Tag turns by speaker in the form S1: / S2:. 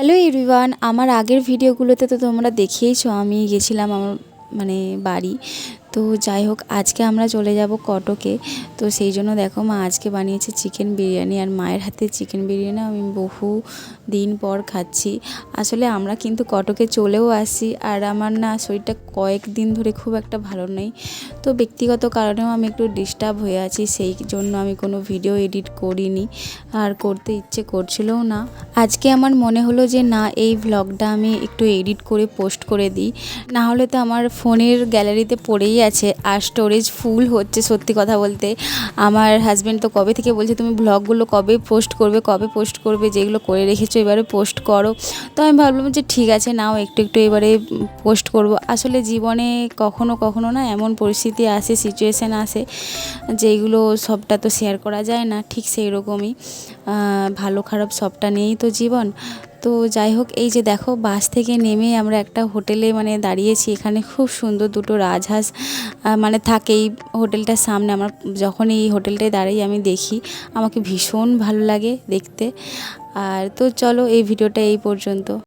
S1: Hello everyone, আমার আগের ভিডিওগুলোতে তো তোমরা দেখিয়েছো আমি গেছিলাম আমার বাড়ি। তো যাই হোক, আজকে আমরা চলে যাব কটকে। তো সেই জন্য দেখো মা আজকে বানিয়েছে চিকেন বিরিয়ানি, আর মায়ের হাতে চিকেন বিরিয়ানি আমি বহু দিন পর খাচ্ছি। আসলে আমরা কিন্তু কটকে চলেও আসি, আর আমার না শরীরটা কয়েকদিন ধরে খুব একটা ভালো নেই। তো ব্যক্তিগত কারণেও আমি একটু ডিস্টার্ব হয়ে আছি, সেই জন্য আমি কোনো ভিডিও এডিট করিনি, আর করতে ইচ্ছে করছিলও না। আজকে আমার মনে হলো যে না, এই ভ্লগটা আমি একটু এডিট করে পোস্ট করে দিই, না হলে তো আমার ফোনের গ্যালারিতে পড়েই আছে আর স্টোরেজ ফুল হচ্ছে। সত্যি কথা বলতে আমার হাজব্যান্ড তো কবে থেকে বলছে তুমি ভ্লগগুলো কবে পোস্ট করবে, যেগুলো করে রেখেছো এবারে পোস্ট করো। তো আমি ভাবলাম যে ঠিক আছে, নাও একটু একটু এবারে পোস্ট করব। আসলে জীবনে কখনো কখনো না এমন পরিস্থিতি আসে, সিচুয়েশান আসে, যেইগুলো সবটা তো শেয়ার করা যায় না। ঠিক সেই রকমই ভালো খারাপ সবটা নিয়েই তো জীবন। তো যাই হোক, এই যে দেখো বাস থেকে নেমে আমরা একটা হোটেলে দাঁড়িয়েছি। এখানে খুব সুন্দর দুটো রাজহাঁস থাকে এই হোটেলটার সামনে। আমার যখন এই হোটেলটায় দাঁড়াই আমি দেখি, আমাকে ভীষণ ভালো লাগে দেখতে। আর তো চলো, এই ভিডিওটা এই পর্যন্ত।